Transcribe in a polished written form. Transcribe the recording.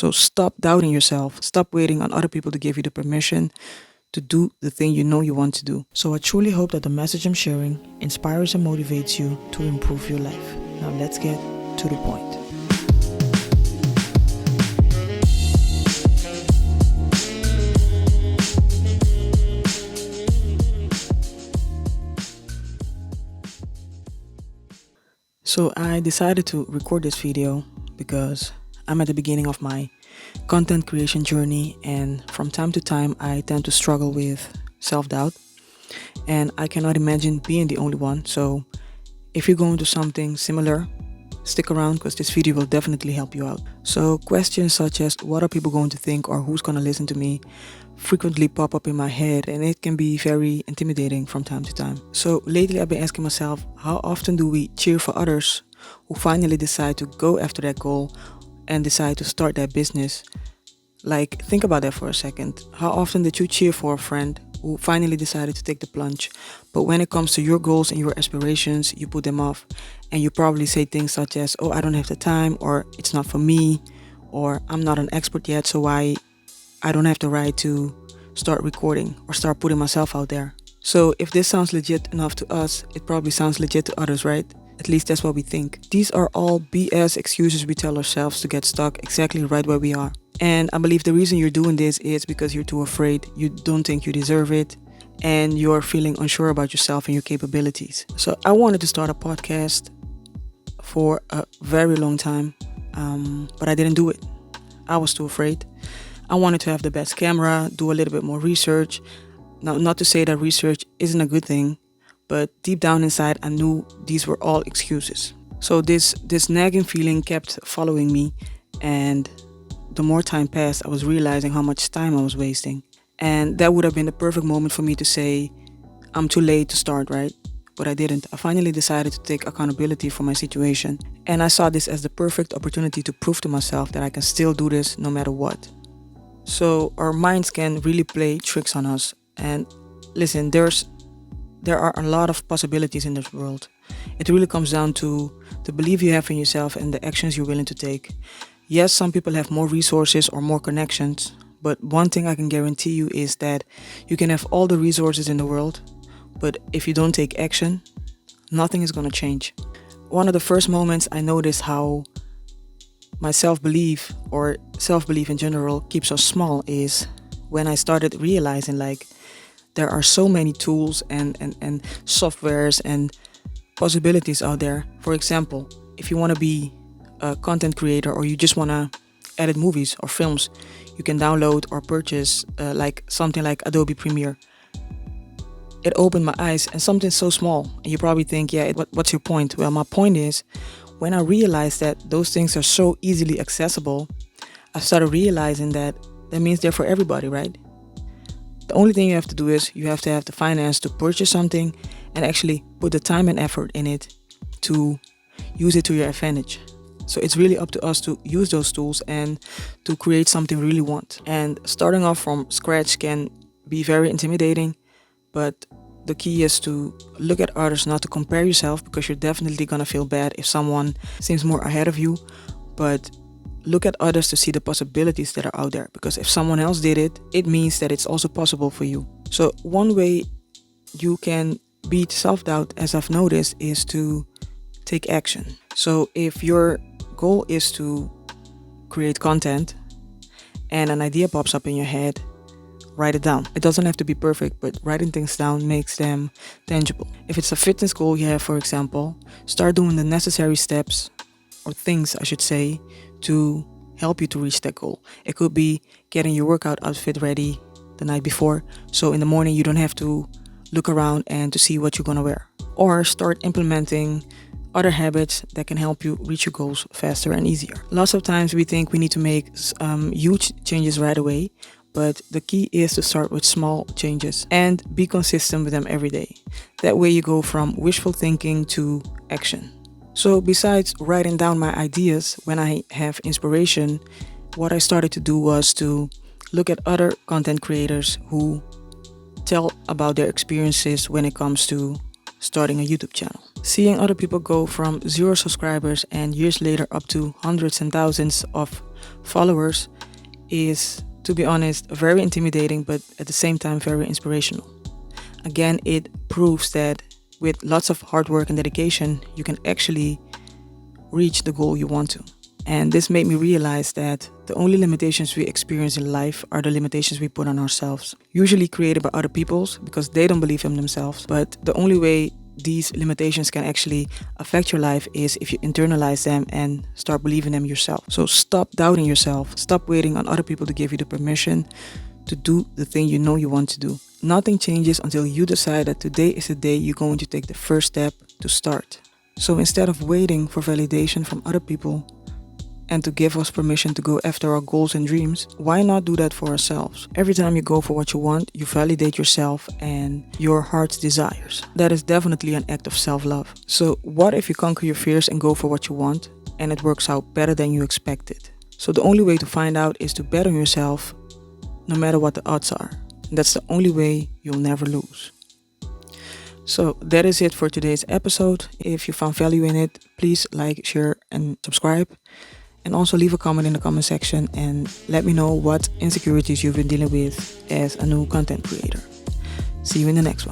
So stop doubting yourself. Stop waiting on other people to give you the permission to do the thing you know you want to do. So I truly hope that the message I'm sharing inspires and motivates you to improve your life. Now let's get to the point. So I decided to record this video because I'm at the beginning of my content creation journey, and from time to time I tend to struggle with self-doubt, and I cannot imagine being the only one. So if you're going to something similar, stick around because this video will definitely help you out. So questions such as what are people going to think or who's going to listen to me frequently pop up in my head, and it can be very intimidating from time to time. So lately I've been asking myself, how often do we cheer for others who finally decide to go after that goal and decide to start that business? Like, think about that for a second. How often did you cheer for a friend who finally decided to take the plunge, but when it comes to your goals and your aspirations, you put them off, and you probably say things such as, oh, I don't have the time, or it's not for me, or I'm not an expert yet, so I don't have the right to start recording or start putting myself out there. So if this sounds legit enough to us, it probably sounds legit to others, right? At least that's what we think. These are all BS excuses we tell ourselves to get stuck exactly right where we are. And I believe the reason you're doing this is because you're too afraid, you don't think you deserve it, and you're feeling unsure about yourself and your capabilities. So I wanted to start a podcast for a very long time, but I didn't do it. I was too afraid. I wanted to have the best camera, do a little bit more research. Now, not to say that research isn't a good thing, but deep down inside, I knew these were all excuses. So this nagging feeling kept following me, and the more time passed, I was realizing how much time I was wasting. And that would have been the perfect moment for me to say, I'm too late to start, right? But I didn't. I finally decided to take accountability for my situation. And I saw this as the perfect opportunity to prove to myself that I can still do this no matter what. So our minds can really play tricks on us. And listen, there are a lot of possibilities in this world. It really comes down to the belief you have in yourself and the actions you're willing to take. Yes, some people have more resources or more connections, but one thing I can guarantee you is that you can have all the resources in the world, but if you don't take action, nothing is going to change. One of the first moments I noticed how my self-belief or self-belief in general keeps us small is when I started realizing like there are so many tools and softwares and possibilities out there. For example, if you want to be a content creator or you just want to edit movies or films, you can download or purchase like something like Adobe Premiere. It opened my eyes, and something so small, and you probably think, yeah, what's your point? Well, my point is, when I realized that those things are so easily accessible, I started realizing that means they're for everybody, right? The only thing you have to do is you have to have the finance to purchase something and actually put the time and effort in it to use it to your advantage. So it's really up to us to use those tools and to create something we really want. And starting off from scratch can be very intimidating, but the key is to look at others, not to compare yourself, because you're definitely gonna feel bad if someone seems more ahead of you. But look at others to see the possibilities that are out there, because if someone else did it, it means that it's also possible for you. So one way you can beat self-doubt, as I've noticed, is to take action. So if your goal is to create content and an idea pops up in your head, write it down. It doesn't have to be perfect, but writing things down makes them tangible. If it's a fitness goal you have, for example, start doing the necessary steps, or things I should say, to help you to reach that goal. It could be getting your workout outfit ready the night before, so in the morning you don't have to look around and to see what you're gonna wear. Or start implementing other habits that can help you reach your goals faster and easier. Lots of times we think we need to make huge changes right away, but the key is to start with small changes and be consistent with them every day. That way you go from wishful thinking to action. So besides writing down my ideas when I have inspiration, what I started to do was to look at other content creators who tell about their experiences when it comes to starting a YouTube channel. Seeing other people go from 0 subscribers and years later up to hundreds and thousands of followers is, to be honest, very intimidating, but at the same time very inspirational. Again, it proves that with lots of hard work and dedication, you can actually reach the goal you want to. And this made me realize that the only limitations we experience in life are the limitations we put on ourselves, usually created by other people because they don't believe in themselves. But the only way these limitations can actually affect your life is if you internalize them and start believing them yourself. So stop doubting yourself. Stop waiting on other people to give you the permission to do the thing you know you want to do. Nothing changes until you decide that today is the day you're going to take the first step to start. So instead of waiting for validation from other people and to give us permission to go after our goals and dreams, why not do that for ourselves? Every time you go for what you want, you validate yourself and your heart's desires. That is definitely an act of self-love. So what if you conquer your fears and go for what you want and it works out better than you expected? So the only way to find out is to bet on yourself no matter what the odds are. And that's the only way you'll never lose. So that is it for today's episode. If you found value in it, please like, share, and subscribe. And also leave a comment in the comment section and let me know what insecurities you've been dealing with as a new content creator. See you in the next one.